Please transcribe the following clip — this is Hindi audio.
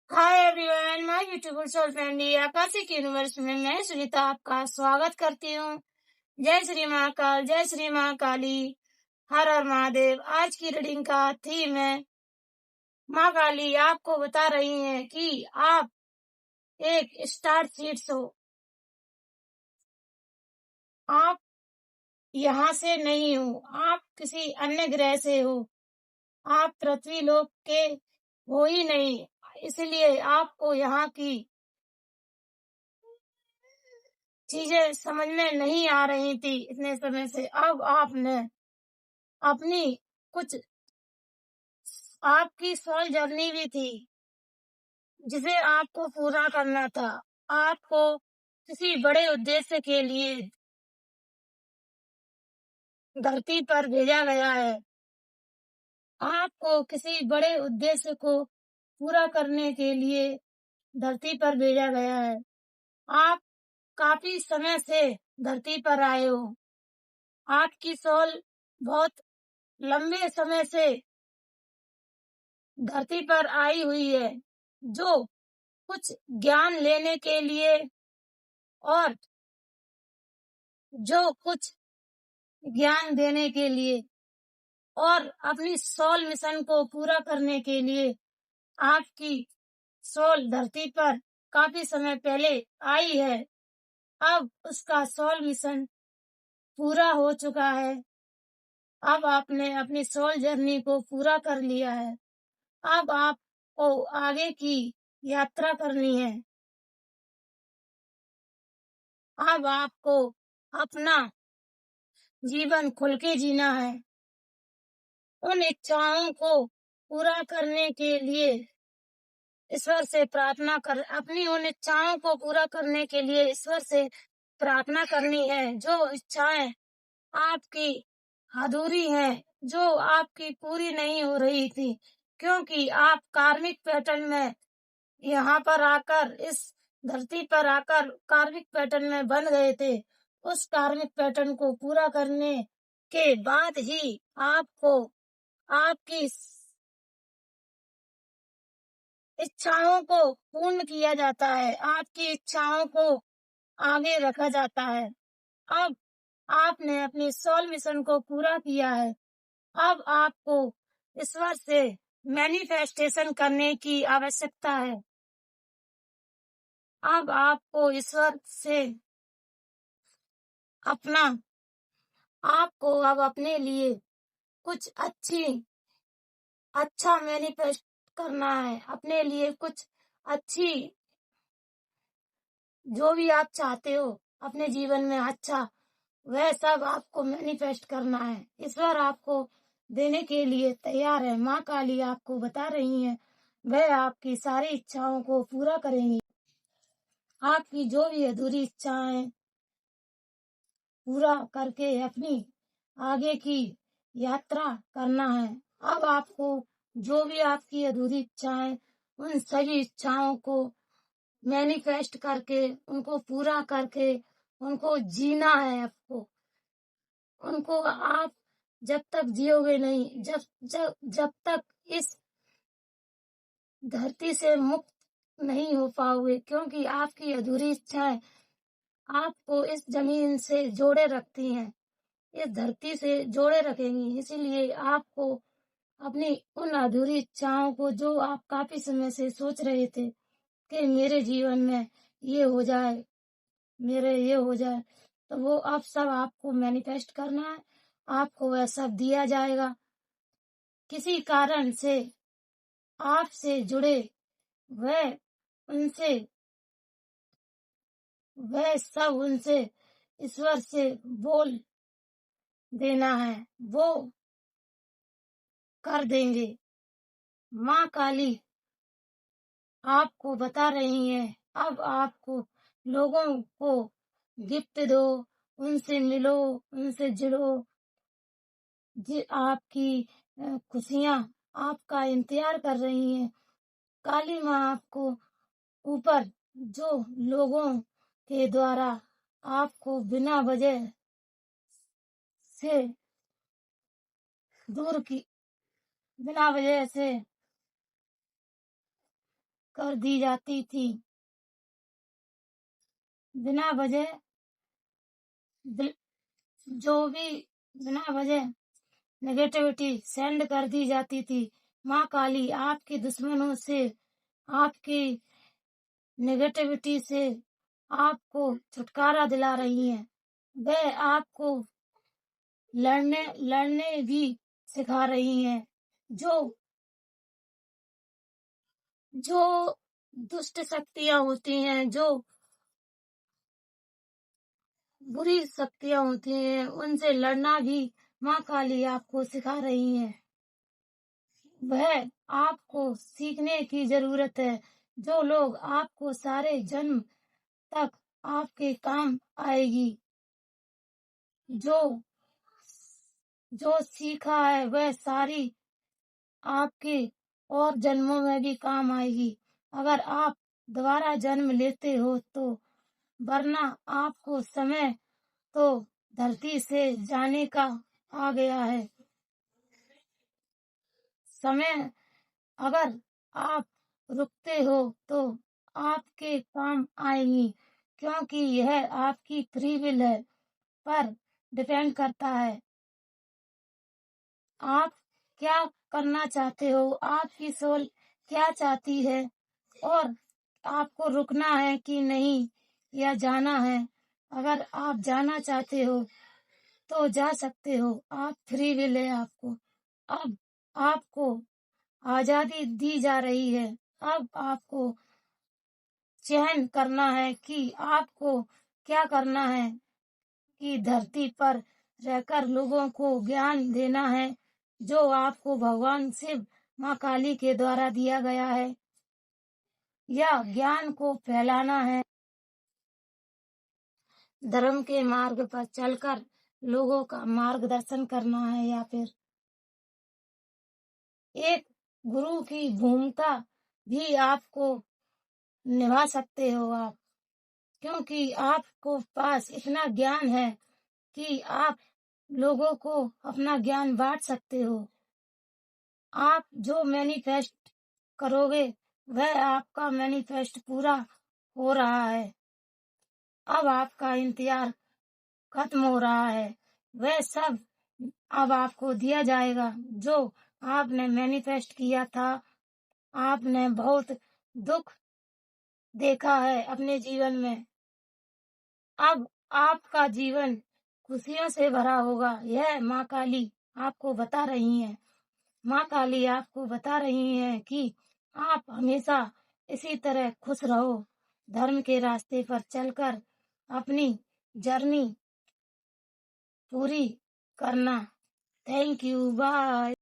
Hi everyone, my beautiful soul family आकाशिक यूनिवर्स में मैं सुनीता आपका स्वागत करती हूँ। जय श्री महाकाल, जय श्री महाकाली, हर हर महादेव। आज की रीडिंग का थीम है माँ काली आपको बता रही है कि आप एक स्टार सीड्स हो। आप यहाँ से नहीं हो, आप किसी अन्य ग्रह से हो। आप पृथ्वी लोक के हो ही नहीं, इसलिए आपको यहाँ की चीजें समझ में नहीं आ रही थी इतने समय से। अब आपने अपनी कुछ आपकी सोल जर्नी भी थी जिसे आपको पूरा करना था। आपको किसी बड़े उद्देश्य के लिए धरती पर भेजा गया है। आपको किसी बड़े उद्देश्य को पूरा करने के लिए धरती पर भेजा गया है। आप काफी समय से धरती पर आए हो। आपकी सोल बहुत लंबे समय से धरती पर आई हुई है, जो कुछ ज्ञान लेने के लिए और जो कुछ ज्ञान देने के लिए और अपनी सोल मिशन को पूरा करने के लिए आपकी सोल धरती पर काफी समय पहले आई है। अब उसका सोल मिशन पूरा हो चुका है। अब आपने अपनी सोल जर्नी को पूरा कर लिया है। अब आपको आगे की यात्रा करनी है। अब आपको अपना जीवन खुल के जीना है। उन इच्छाओं को पूरा करने के लिए ईश्वर से प्रार्थना कर अपनी उन इच्छाओं को पूरा करने के लिए ईश्वर से प्रार्थना करनी है। जो इच्छाएं आपकी अधूरी हैं, जो आपकी पूरी नहीं हो रही थी, क्योंकि आप कार्मिक पैटर्न में यहाँ पर आकर इस धरती पर आकर कार्मिक पैटर्न में बन गए थे। उस कार्मिक पैटर्न को पूरा करने के बाद ही आपको आपकी इच्छाओं को पूर्ण किया जाता है। आपकी इच्छाओं को आगे रखा जाता है। अब आपने अपनी सोल मिशन को पूरा किया है। अब आपको ईश्वर से मैनिफेस्टेशन करने की आवश्यकता है। अब आपको ईश्वर से अपना आपको अब अपने लिए कुछ अच्छा मैनिफेस्ट करना है। अपने लिए कुछ अच्छी जो भी आप चाहते हो अपने जीवन में अच्छा, वह सब आपको मैनिफेस्ट करना है। ईश्वर आपको देने के लिए तैयार है। माँ काली आपको बता रही है, वह आपकी सारी इच्छाओं को पूरा करेंगी। आपकी जो भी अधूरी इच्छाएं पूरा करके अपनी आगे की यात्रा करना है। अब आपको जो भी आपकी अधूरी इच्छाएं, उन सभी इच्छाओं को मैनिफेस्ट करके, उनको पूरा करके, उनको जीना है। आपको उनको आप जब तक जियोगे नहीं, जब जब जब तक इस धरती से मुक्त नहीं हो पाओगे, क्योंकि आपकी अधूरी इच्छाएं आपको इस जमीन से जोड़े रखती हैं, इस धरती से जोड़े रखेंगी। इसीलिए आपको अपनी उन अधूरी इच्छाओं को, जो आप काफी समय से सोच रहे थे कि मेरे जीवन में ये हो जाए, मेरे ये हो जाए, तो वो अब सब आपको मैनिफेस्ट करना है। आपको वह सब दिया जाएगा। किसी कारण से आपसे जुड़े वह उनसे वह सब उनसे ईश्वर से बोल देना है, वो कर देंगे। माँ काली आपको बता रही है, अब आपको लोगों को गिफ्ट दो, उनसे मिलो, उनसे जुड़ो। आपकी खुशियाँ आपका इंतजार कर रही हैं। काली माँ आपको ऊपर जो लोगों के द्वारा आपको बिना वजह से दूर की बिना वजह से कर दी जाती थी। बिना वजह जो भी बिना वजह नेगेटिविटी सेंड कर दी जाती थी, माँ काली आपके दुश्मनों से, आपकी नेगेटिविटी से आपको छुटकारा दिला रही हैं। वह आपको लड़ने भी सिखा रही हैं। जो जो दुष्ट शक्तियाँ होती हैं, जो बुरी शक्तियाँ होती हैं, उनसे लड़ना भी माँ काली आपको सिखा रही हैं। वह आपको सीखने की जरूरत है। जो लोग आपको सारे जन्म तक आपके काम आएगी। जो जो सीखा है वह सारी आपके और जन्मों में भी काम आएगी। अगर आप दोबारा जन्म लेते हो तो, वरना आपको समय तो धरती से जाने का आ गया है। समय अगर आप रुकते हो तो आपके काम आएगी, क्योंकि यह आपकी फ्री विल है, पर डिपेंड करता है आप क्या करना चाहते हो, आपकी सोल क्या चाहती है, और आपको रुकना है कि नहीं या जाना है। अगर आप जाना चाहते हो तो जा सकते हो, आप फ्री विल है आपको। अब आपको आजादी दी जा रही है। अब आपको चयन करना है कि आपको क्या करना है, कि धरती पर रहकर लोगों को ज्ञान देना है जो आपको भगवान शिव, माँ काली के द्वारा दिया गया है, या ज्ञान को फैलाना है, धर्म के मार्ग पर चलकर लोगों का मार्गदर्शन करना है, या फिर एक गुरु की भूमिका भी आपको निभा सकते हो आप, क्योंकि आपको पास इतना ज्ञान है कि आप लोगों को अपना ज्ञान बांट सकते हो। आप जो मैनिफेस्ट करोगे वह आपका मैनिफेस्ट पूरा हो रहा है। अब आपका इंतजार खत्म हो रहा है। वह सब अब आपको दिया जाएगा जो आपने मैनिफेस्ट किया था। आपने बहुत दुख देखा है अपने जीवन में। अब आपका जीवन खुशियों से भरा होगा। यह माँ काली आपको बता रही हैं। माँ काली आपको बता रही हैं कि आप हमेशा इसी तरह खुश रहो, धर्म के रास्ते पर चलकर अपनी जर्नी पूरी करना। Thank you, bye.